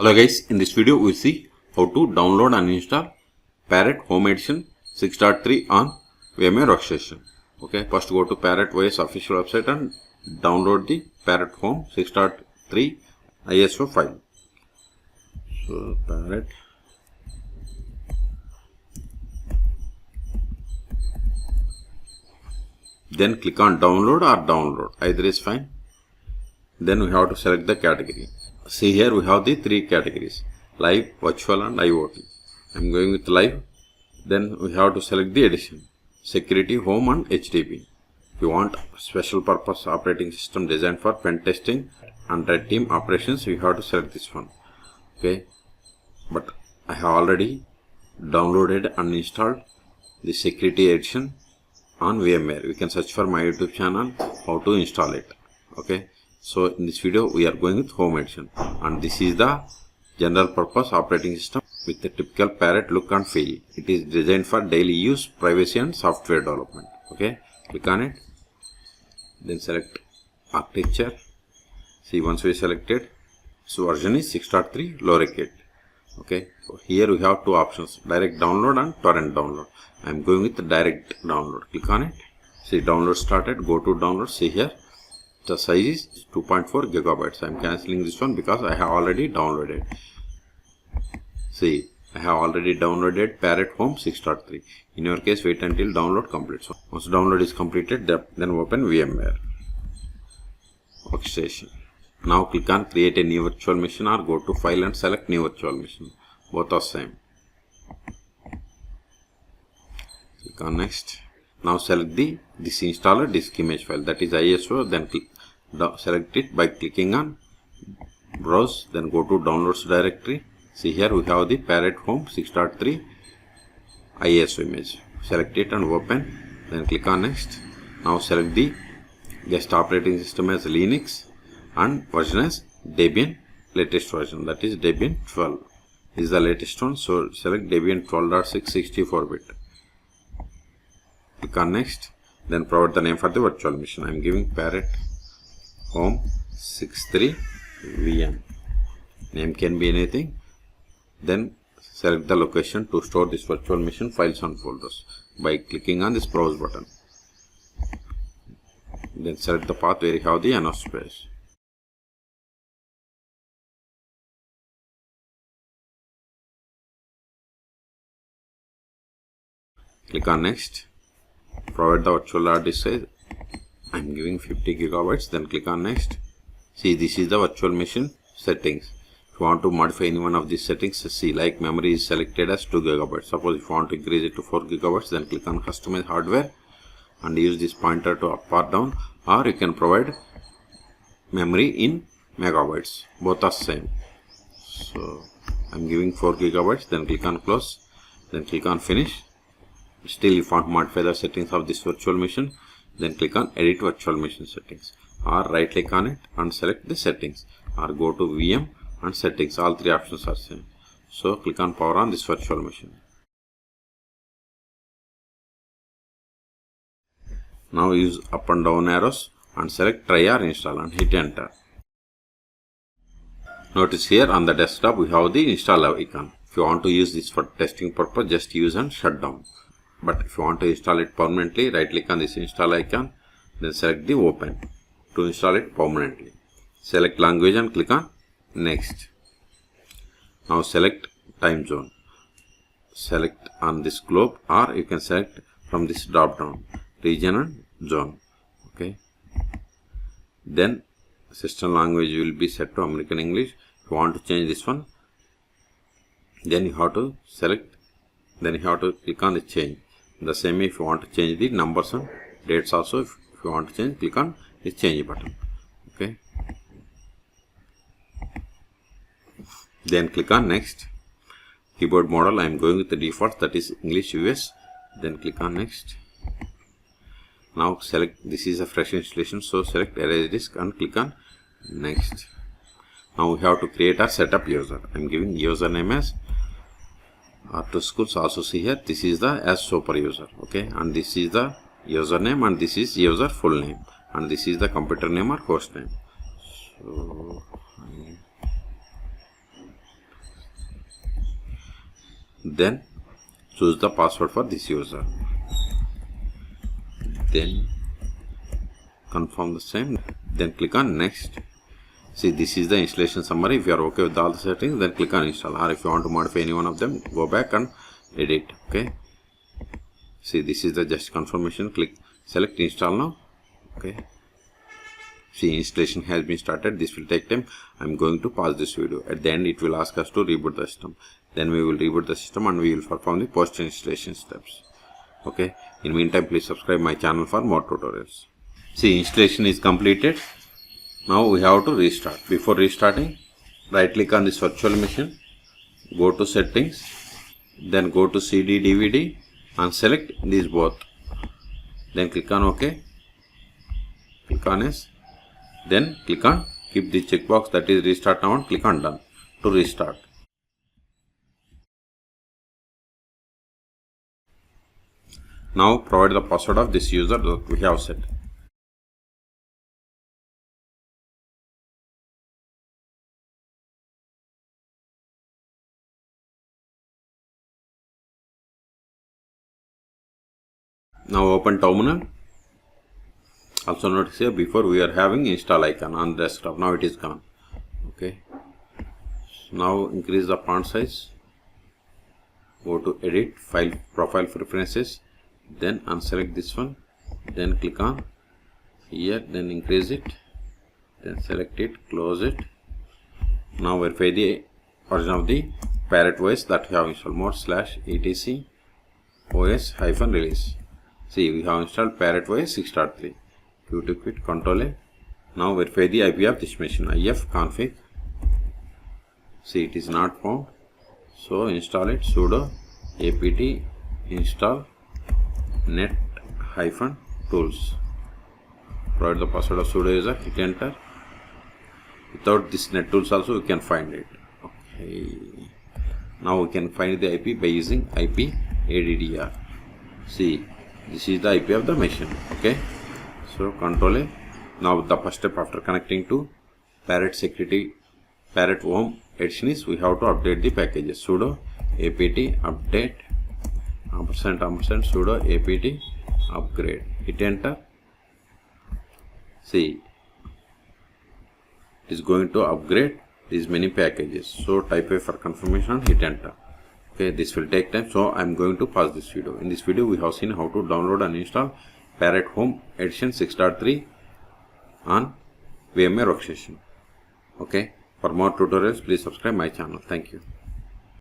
Hello guys, in this video we see how to download and install Parrot Home Edition 6.3 on VMware workstation. Okay, first go to Parrot OS official website and download the Parrot Home 6.3 ISO file. So Parrot, then click on download or download, either is fine. Then we have to select the category. See here we have the three categories: live, virtual and IoT. I am going with live. Then we have to select the edition: security, home and HTTP. If you want special purpose operating system designed for pen testing and red team operations, you have to select this one. Okay, but I have already downloaded and installed the security edition on VMware. You can search for my YouTube channel how to install it. Okay. So in this video we are going with Home Edition, and this is the general purpose operating system with the typical Parrot look and feel. It is designed for daily use, privacy and software development. Okay, click on it, then select architecture. See, once we selected, so version is 6.3 Lorikeet. Okay, so here we have two options: direct download and torrent download. I am going with the direct download. Click on it. See, download started. Go to download. See here, the size is 2.4 gigabytes. I am cancelling this one because I have already downloaded. See, I have already downloaded Parrot Home 6.3. In your case, wait until download completes. So once download is completed, then open VMware workstation. Now click on create a new virtual machine or go to file and select new virtual machine. Both are same. Click on next. Now select this installer disk image file, that is ISO. Then select it by clicking on browse, then go to downloads directory. See here we have the Parrot Home 6.3 ISO image. Select it and open, then click on next. Now select the guest operating system as Linux and version as Debian latest version, that is Debian 12 is the latest one. So select Debian 12.6 64-bit. Click on next, then provide the name for the virtual machine. I am giving Parrot Home 6.3 VM. Name can be anything. Then select the location to store this virtual machine files and folders by clicking on this browse button. Then select the path where you have the enough space. Click on next. Provide the virtual hard disk size. I am giving 50 gigabytes. Then click on next. See, this is the virtual machine settings. If you want to modify any one of these settings, see, like memory is selected as 2 gigabytes. Suppose if you want to increase it to 4 gigabytes, then click on customize hardware and use this pointer to up or down, or you can provide memory in megabytes. Both are same. So I am giving 4 gigabytes. Then click on close. Then click on finish. Still, if you want to modify the settings of this virtual machine, then click on edit virtual machine settings, or right click on it and select the settings, or go to VM and settings. All three options are same. So click on power on this virtual machine. Now use up and down arrows and select try or install and hit enter. Notice here on the desktop we have the install icon. If you want to use this for testing purpose, just use and shut down. But if you want to install it permanently, right click on this install icon, then select the open to install it permanently. Select language and click on next. Now select time zone. Select on this globe, or you can select from this drop down region and zone. Okay. Then system language will be set to American English. If you want to change this one, then you have to select, then you have to click on the change. The same if you want to change the numbers and dates also, if you want to change, click on the change button. Okay. Then click on next. Keyboard model I am going with the default, that is English US. Then click on next. Now select, this is a fresh installation, so select erase disk and click on next. Now we have to create our setup user. I am giving username as R2 schools. Also see here, this is the as super user. Okay, and this is the username and this is user full name and this is the computer name or host name. So then choose the password for this user, then confirm the same, then click on next. See, this is the installation summary. If you are okay with all the settings, then click on install, or if you want to modify any one of them, go back and edit. Okay, see, this is the just confirmation. Click select install now. Okay, see, installation has been started. This will take time. I'm going to pause this video. At the end, it will ask us to reboot the system. Then we will reboot the system and we will perform the post installation steps. Okay, in meantime, please subscribe my channel for more tutorials. See, installation is completed. Now we have to restart. Before restarting, right click on this virtual machine, go to settings, then go to CD DVD and select these both. Then click on OK, click on yes, then click on keep the checkbox, that is restart now, and click on done to restart. Now provide the password of this user that we have set. Now open terminal. Also notice here before we are having install icon on desktop. Now it is gone. Okay. Now increase the font size. Go to edit, file, profile preferences. Then unselect this one. Then click on here. Then increase it. Then select it. Close it. Now verify the version of the Parrot OS that we have installed. /etc OS-release. See, we have installed Parrot OS 6.3. Q to quit, Ctrl A. Now verify the IP of this machine. ifconfig. See, it is not found. So install it. Sudo apt install net-tools. Provide the password of sudo user. Hit enter. Without this net-tools also we can find it. Okay. Now we can find the IP by using IP addr. See, this is the IP of the machine. Okay, so Ctrl A. Now the first step after connecting to Parrot Security Parrot Home Edition is we have to update the packages. Sudo apt update & sudo apt upgrade. Hit enter. See, it is going to upgrade these many packages. So type A for confirmation, hit enter. Okay, this will take time, so I am going to pause this video. In this video, we have seen how to download and install Parrot Home Edition 6.3 on VMware workstation. Okay, for more tutorials, please subscribe my channel. Thank you.